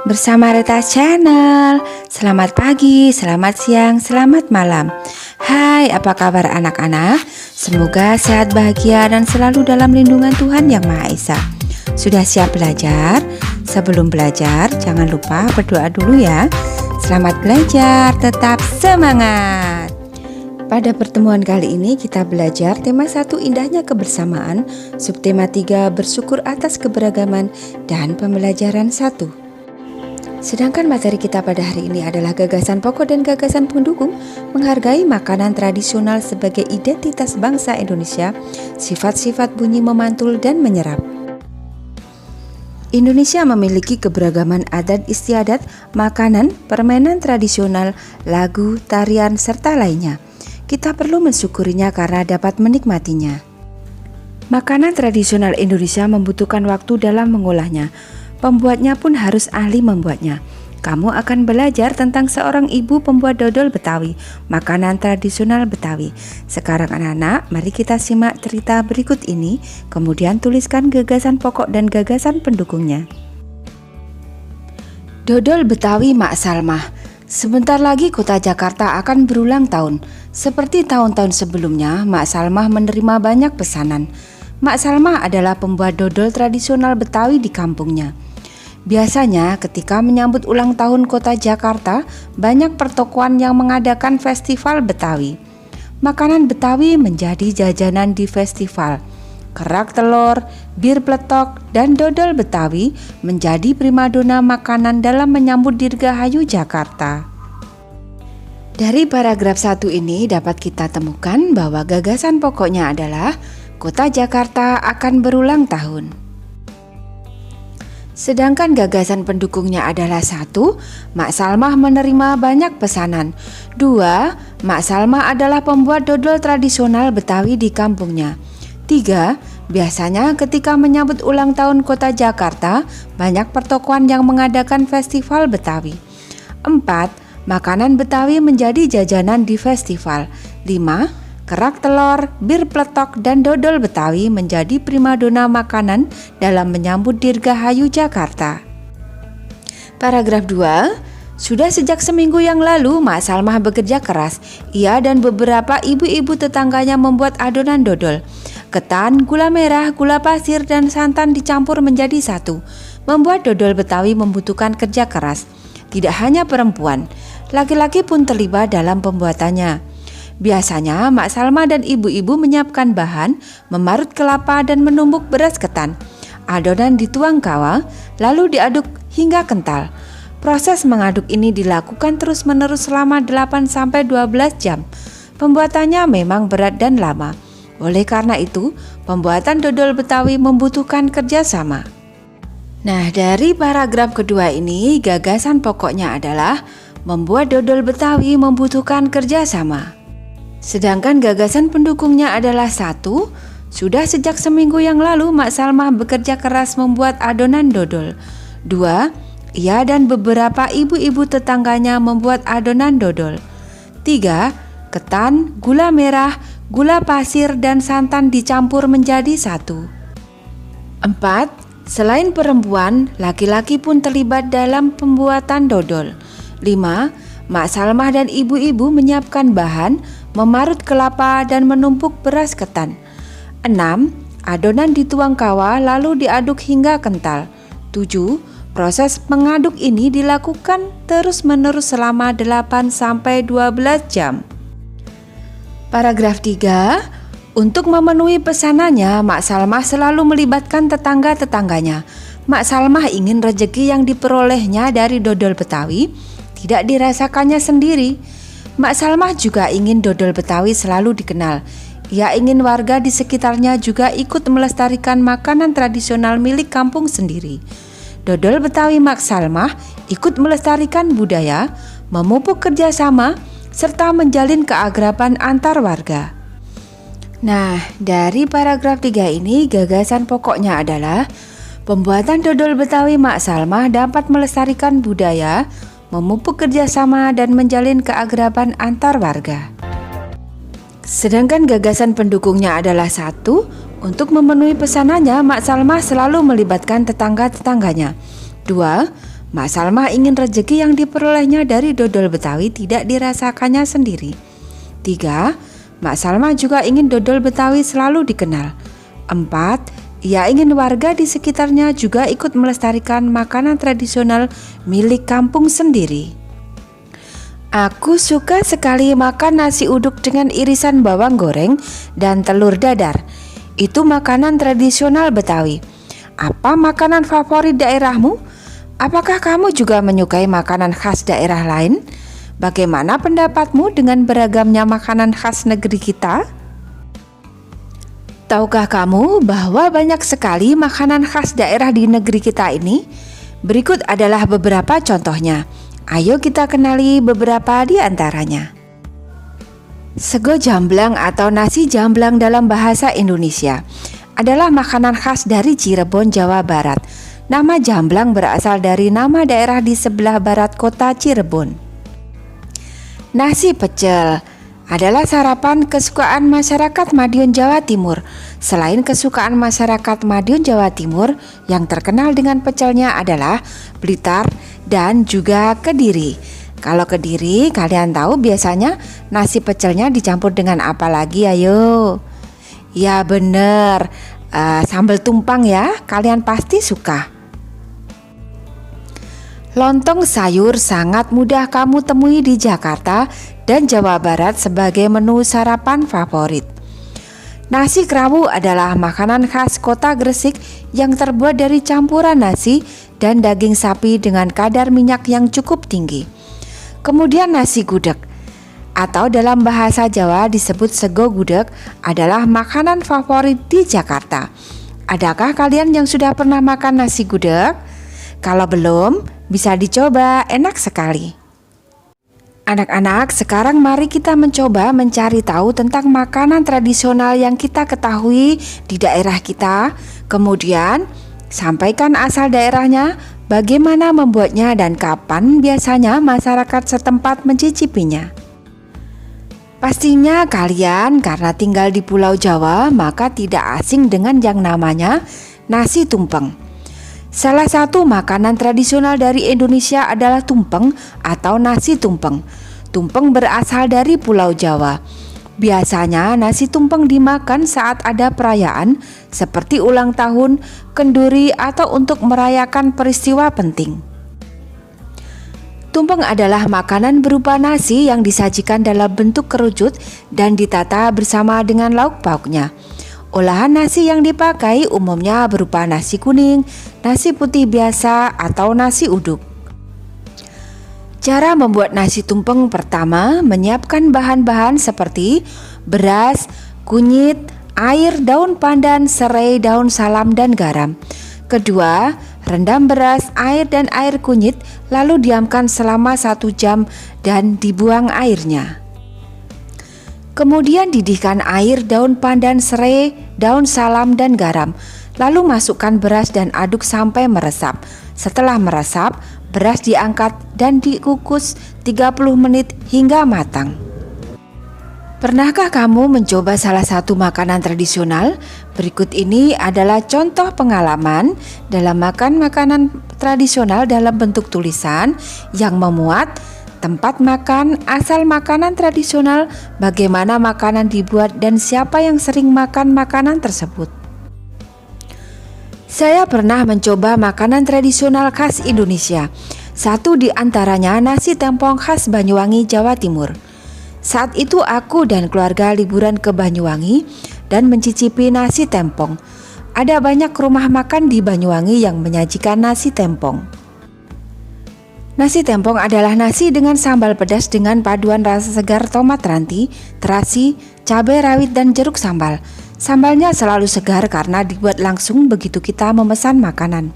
bersama Reta Channel. Selamat pagi, selamat siang, selamat malam. Hai, apa kabar anak-anak? Semoga sehat, bahagia, dan selalu dalam lindungan Tuhan Yang Maha Esa. Sudah siap belajar? Sebelum belajar, jangan lupa berdoa dulu ya. Selamat belajar, tetap semangat. Pada pertemuan kali ini kita belajar tema 1 indahnya kebersamaan, subtema 3 bersyukur atas keberagaman, dan pembelajaran 1. Sedangkan materi kita pada hari ini adalah gagasan pokok dan gagasan pendukung, menghargai makanan tradisional sebagai identitas bangsa Indonesia, sifat-sifat bunyi memantul dan menyerap. Indonesia memiliki keberagaman adat istiadat, makanan, permainan tradisional, lagu, tarian, serta lainnya. Kita perlu mensyukurinya karena dapat menikmatinya. Makanan tradisional Indonesia membutuhkan waktu dalam mengolahnya. Pembuatnya pun harus ahli membuatnya. Kamu akan belajar tentang seorang ibu pembuat dodol Betawi, makanan tradisional Betawi. Sekarang anak-anak, mari kita simak cerita berikut ini, kemudian tuliskan gagasan pokok dan gagasan pendukungnya. Dodol Betawi Mak Salmah. Sebentar lagi kota Jakarta akan berulang tahun. Seperti tahun-tahun sebelumnya, Mak Salmah menerima banyak pesanan. Mak Salmah adalah pembuat dodol tradisional Betawi di kampungnya. Biasanya ketika menyambut ulang tahun kota Jakarta, banyak pertokoan yang mengadakan festival Betawi. Makanan Betawi menjadi jajanan di festival. Kerak telur, bir pletok, dan dodol Betawi menjadi primadona makanan dalam menyambut Dirgahayu Jakarta. Dari paragraf 1 ini dapat kita temukan bahwa gagasan pokoknya adalah kota Jakarta akan berulang tahun. Sedangkan gagasan pendukungnya adalah 1. Mak Salmah menerima banyak pesanan. 2. Mak Salmah adalah pembuat dodol tradisional Betawi di kampungnya. 3. Biasanya ketika menyambut ulang tahun kota Jakarta, banyak pertokoan yang mengadakan festival Betawi. 4. Makanan Betawi menjadi jajanan di festival. 5. Kerak telur, bir pletok, dan dodol Betawi menjadi primadona makanan dalam menyambut Dirgahayu Jakarta. Paragraf 2. Sudah sejak seminggu yang lalu, Mak Salmah bekerja keras. Ia dan beberapa ibu-ibu tetangganya membuat adonan dodol. Ketan, gula merah, gula pasir, dan santan dicampur menjadi satu. Membuat dodol Betawi membutuhkan kerja keras. Tidak hanya perempuan, laki-laki pun terlibat dalam pembuatannya. Biasanya Mak Salmah dan ibu-ibu menyiapkan bahan, memarut kelapa dan menumbuk beras ketan. Adonan dituang kawah, lalu diaduk hingga kental. Proses mengaduk ini dilakukan terus-menerus selama 8-12 jam. Pembuatannya memang berat dan lama. Oleh karena itu, pembuatan dodol Betawi membutuhkan kerjasama. Nah, dari paragraf kedua ini, gagasan pokoknya adalah membuat dodol Betawi membutuhkan kerjasama. Sedangkan gagasan pendukungnya adalah 1. Sudah sejak seminggu yang lalu, Mak Salmah bekerja keras membuat adonan dodol. 2. Ia dan beberapa ibu-ibu tetangganya membuat adonan dodol. 3. Ketan, gula merah, gula pasir, dan santan dicampur menjadi satu. 4. Selain perempuan, laki-laki pun terlibat dalam pembuatan dodol. 5. Mak Salmah dan ibu-ibu menyiapkan bahan, memarut kelapa, dan menumpuk beras ketan. 6. Adonan dituang kawah lalu diaduk hingga kental. 7. Proses mengaduk ini dilakukan terus-menerus selama 8-12 jam. Paragraf 3. Untuk memenuhi pesanannya, Mak Salmah selalu melibatkan tetangga-tetangganya. Mak Salmah ingin rejeki yang diperolehnya dari dodol Betawi tidak dirasakannya sendiri. Mak Salmah juga ingin dodol Betawi selalu dikenal. Ia ingin warga di sekitarnya juga ikut melestarikan makanan tradisional milik kampung sendiri. Dodol Betawi Mak Salmah ikut melestarikan budaya, memupuk kerjasama, serta menjalin keakraban antar warga. Nah, dari paragraf 3 ini gagasan pokoknya adalah pembuatan dodol Betawi Mak Salmah dapat melestarikan budaya, memupuk kerjasama, dan menjalin keakraban antar warga. Sedangkan gagasan pendukungnya adalah 1. Untuk memenuhi pesanannya, Mak Salmah selalu melibatkan tetangga-tetangganya. 2. Mak Salma ingin rezeki yang diperolehnya dari dodol Betawi tidak dirasakannya sendiri. 3. Mak Salma juga ingin dodol Betawi selalu dikenal. 4. Ia ingin warga di sekitarnya juga ikut melestarikan makanan tradisional milik kampung sendiri. Aku suka sekali makan nasi uduk dengan irisan bawang goreng dan telur dadar. Itu makanan tradisional Betawi. Apa makanan favorit daerahmu? Apakah kamu juga menyukai makanan khas daerah lain? Bagaimana pendapatmu dengan beragamnya makanan khas negeri kita? Tahukah kamu bahwa banyak sekali makanan khas daerah di negeri kita ini? Berikut adalah beberapa contohnya. Ayo kita kenali beberapa di antaranya. Sego jamblang atau nasi jamblang dalam bahasa Indonesia adalah makanan khas dari Cirebon, Jawa Barat. Nama jamblang berasal dari nama daerah di sebelah barat kota Cirebon. Nasi pecel adalah sarapan kesukaan masyarakat Madiun, Jawa Timur. Selain kesukaan masyarakat Madiun, Jawa Timur, yang terkenal dengan pecelnya adalah Blitar dan juga Kediri. Kalau Kediri, kalian tahu biasanya nasi pecelnya dicampur dengan apa lagi? Ayo. Ya bener, sambal tumpang ya, kalian pasti suka. Lontong sayur sangat mudah kamu temui di Jakarta dan Jawa Barat sebagai menu sarapan favorit. Nasi kerawu adalah makanan khas kota Gresik yang terbuat dari campuran nasi dan daging sapi dengan kadar minyak yang cukup tinggi. Kemudian nasi gudeg, atau dalam bahasa Jawa disebut sego gudeg, adalah makanan favorit di Jakarta. Adakah kalian yang sudah pernah makan nasi gudeg? Kalau belum, bisa dicoba, enak sekali. Anak-anak, sekarang mari kita mencoba mencari tahu tentang makanan tradisional yang kita ketahui di daerah kita. Kemudian, sampaikan asal daerahnya, bagaimana membuatnya dan kapan biasanya masyarakat setempat mencicipinya. Pastinya kalian karena tinggal di Pulau Jawa, maka tidak asing dengan yang namanya nasi tumpeng. Salah satu makanan tradisional dari Indonesia adalah tumpeng atau nasi tumpeng. Tumpeng berasal dari Pulau Jawa. Biasanya nasi tumpeng dimakan saat ada perayaan seperti ulang tahun, kenduri, atau untuk merayakan peristiwa penting. Tumpeng adalah makanan berupa nasi yang disajikan dalam bentuk kerucut dan ditata bersama dengan lauk pauknya. Olahan nasi yang dipakai umumnya berupa nasi kuning, nasi putih biasa, atau nasi uduk. Cara membuat nasi tumpeng: pertama, menyiapkan bahan-bahan seperti beras, kunyit, air, daun pandan, serai, daun salam, dan garam. Kedua, rendam beras, air, dan air kunyit, lalu diamkan selama 1 jam dan dibuang airnya. Kemudian didihkan air, daun pandan, serai, daun salam, dan garam. Lalu masukkan beras dan aduk sampai meresap. Setelah meresap, beras diangkat dan dikukus 30 menit hingga matang. Pernahkah kamu mencoba salah satu makanan tradisional? Berikut ini adalah contoh pengalaman dalam makan makanan tradisional dalam bentuk tulisan yang memuat tempat makan, asal makanan tradisional, bagaimana makanan dibuat, dan siapa yang sering makan makanan tersebut. Saya pernah mencoba makanan tradisional khas Indonesia. Satu di antaranya nasi tempong khas Banyuwangi, Jawa Timur. Saat itu aku dan keluarga liburan ke Banyuwangi dan mencicipi nasi tempong. Ada banyak rumah makan di Banyuwangi yang menyajikan nasi tempong. Nasi tempong adalah nasi dengan sambal pedas dengan paduan rasa segar tomat ranti, terasi, cabai rawit, dan jeruk sambal. Sambalnya selalu segar karena dibuat langsung begitu kita memesan makanan.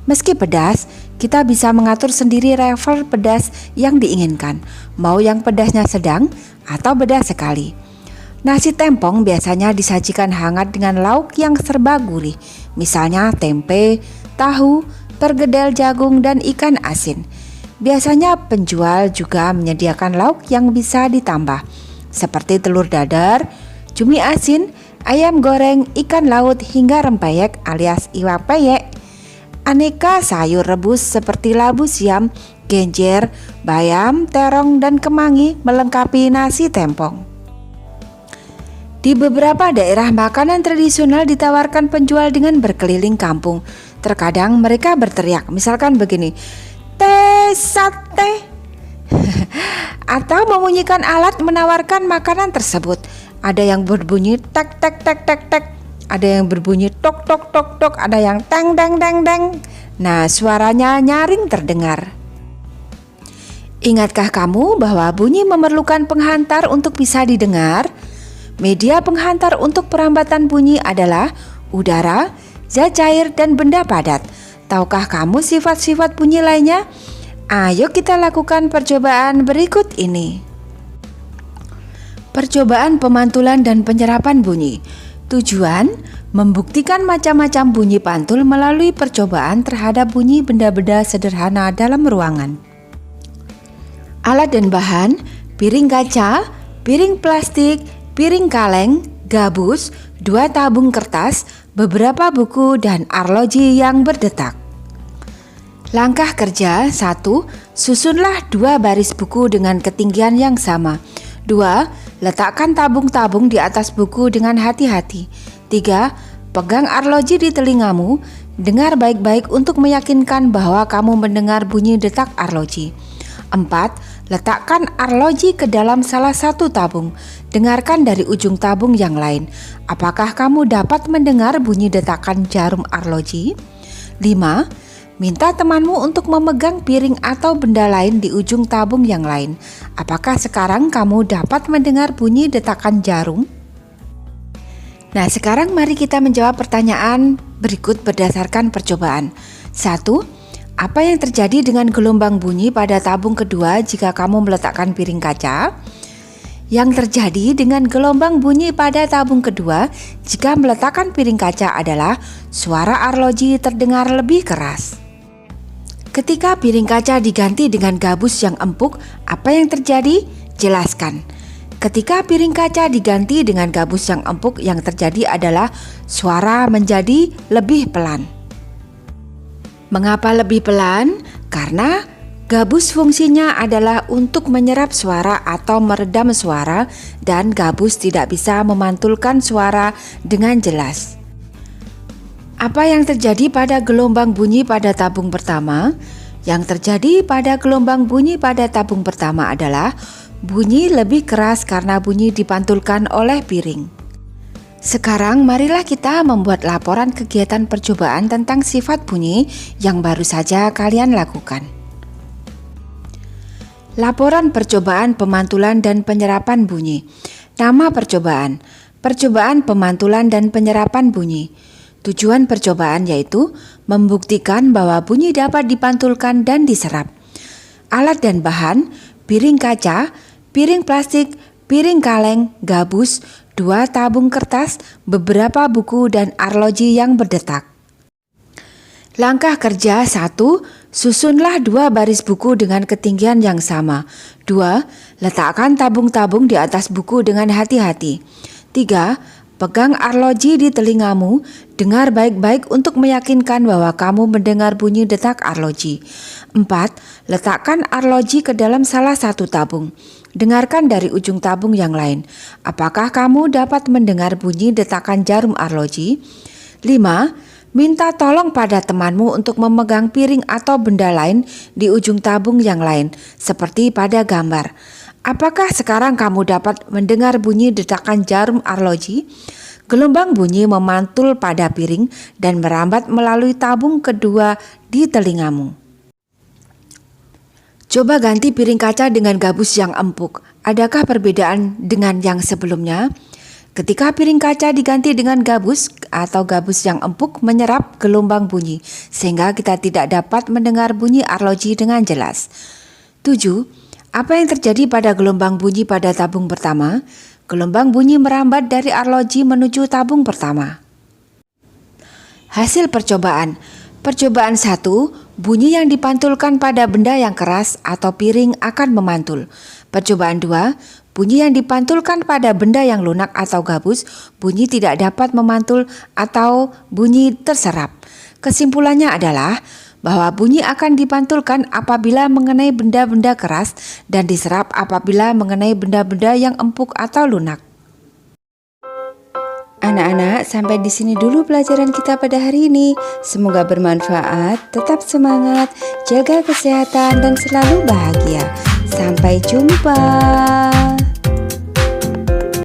Meski pedas, kita bisa mengatur sendiri level pedas yang diinginkan, mau yang pedasnya sedang atau pedas sekali. Nasi tempong biasanya disajikan hangat dengan lauk yang serba gurih, misalnya tempe, tahu, pergedel jagung, dan ikan asin. Biasanya penjual juga menyediakan lauk yang bisa ditambah, seperti telur dadar, cumi asin, ayam goreng, ikan laut, hingga rempeyek alias iwak peyek. aneka sayur rebus seperti labu siam, genjer, bayam, terong, dan kemangi melengkapi nasi tempong. Di beberapa daerah makanan tradisional ditawarkan penjual dengan berkeliling kampung. Terkadang mereka berteriak, misalkan begini, "Teh sate!" atau membunyikan alat menawarkan makanan tersebut. Ada yang berbunyi tek tek tek tek tek, ada yang berbunyi tok tok tok tok, ada yang teng deng deng deng. Nah, suaranya nyaring terdengar. Ingatkah kamu bahwa bunyi memerlukan penghantar untuk bisa didengar? Media penghantar untuk perambatan bunyi adalah udara, zat cair, dan benda padat. Tahukah kamu sifat-sifat bunyi lainnya? Ayo kita lakukan percobaan berikut ini. Percobaan pemantulan dan penyerapan bunyi. Tujuan membuktikan macam-macam bunyi pantul melalui percobaan terhadap bunyi benda-benda sederhana dalam ruangan. Alat dan bahan: piring kaca, piring plastik, piring kaleng, gabus, 2 tabung kertas, beberapa buku, dan arloji yang berdetak. Langkah kerja: 1. Susunlah 2 baris buku dengan ketinggian yang sama. 2. Letakkan tabung-tabung di atas buku dengan hati-hati. 3. Pegang arloji di telingamu. Dengar baik-baik untuk meyakinkan bahwa kamu mendengar bunyi detak arloji. 4. Letakkan arloji ke dalam salah satu tabung. Dengarkan dari ujung tabung yang lain. Apakah kamu dapat mendengar bunyi detakan jarum arloji? 5. Minta temanmu untuk memegang piring atau benda lain di ujung tabung yang lain. Apakah sekarang kamu dapat mendengar bunyi detakan jarum? Nah, sekarang mari kita menjawab pertanyaan berikut berdasarkan percobaan. 1. Apa yang terjadi dengan gelombang bunyi pada tabung kedua jika kamu meletakkan piring kaca? Yang terjadi dengan gelombang bunyi pada tabung kedua jika meletakkan piring kaca adalah suara arloji terdengar lebih keras. Ketika piring kaca diganti dengan gabus yang empuk, apa yang terjadi? Jelaskan. Ketika piring kaca diganti dengan gabus yang empuk, yang terjadi adalah suara menjadi lebih pelan. Mengapa lebih pelan? Karena gabus fungsinya adalah untuk menyerap suara atau meredam suara, dan gabus tidak bisa memantulkan suara dengan jelas. Apa yang terjadi pada gelombang bunyi pada tabung pertama? Yang terjadi pada gelombang bunyi pada tabung pertama adalah bunyi lebih keras karena bunyi dipantulkan oleh piring. Sekarang marilah kita membuat laporan kegiatan percobaan tentang sifat bunyi yang baru saja kalian lakukan. Laporan percobaan pemantulan dan penyerapan bunyi. Nama percobaan: percobaan pemantulan dan penyerapan bunyi. Tujuan percobaan yaitu membuktikan bahwa bunyi dapat dipantulkan dan diserap. Alat dan bahan: piring kaca, piring plastik, piring kaleng, gabus, 2 tabung kertas, beberapa buku, dan arloji yang berdetak. Langkah kerja: 1. Susunlah 2 baris buku dengan ketinggian yang sama. 2. Letakkan tabung-tabung di atas buku dengan hati-hati. 3. Pegang arloji di telingamu. Dengar baik-baik untuk meyakinkan bahwa kamu mendengar bunyi detak arloji. 4. Letakkan arloji ke dalam salah satu tabung. Dengarkan dari ujung tabung yang lain. Apakah kamu dapat mendengar bunyi detakan jarum arloji? 5. Minta tolong pada temanmu untuk memegang piring atau benda lain di ujung tabung yang lain, seperti pada gambar. Apakah sekarang kamu dapat mendengar bunyi detakan jarum arloji? Gelombang bunyi memantul pada piring dan merambat melalui tabung kedua di telingamu. Coba ganti piring kaca dengan gabus yang empuk. Adakah perbedaan dengan yang sebelumnya? Ketika piring kaca diganti dengan gabus atau gabus yang empuk menyerap gelombang bunyi, sehingga kita tidak dapat mendengar bunyi arloji dengan jelas. 7. Apa yang terjadi pada gelombang bunyi pada tabung pertama? Gelombang bunyi merambat dari arloji menuju tabung pertama. Hasil percobaan. Percobaan 1, bunyi yang dipantulkan pada benda yang keras atau piring akan memantul. Percobaan 2, bunyi yang dipantulkan pada benda yang lunak atau gabus, bunyi tidak dapat memantul atau bunyi terserap. Kesimpulannya adalah bahwa bunyi akan dipantulkan apabila mengenai benda-benda keras dan diserap apabila mengenai benda-benda yang empuk atau lunak. Anak-anak, sampai di sini dulu pelajaran kita pada hari ini. Semoga bermanfaat, tetap semangat, jaga kesehatan dan selalu bahagia. Sampai jumpa.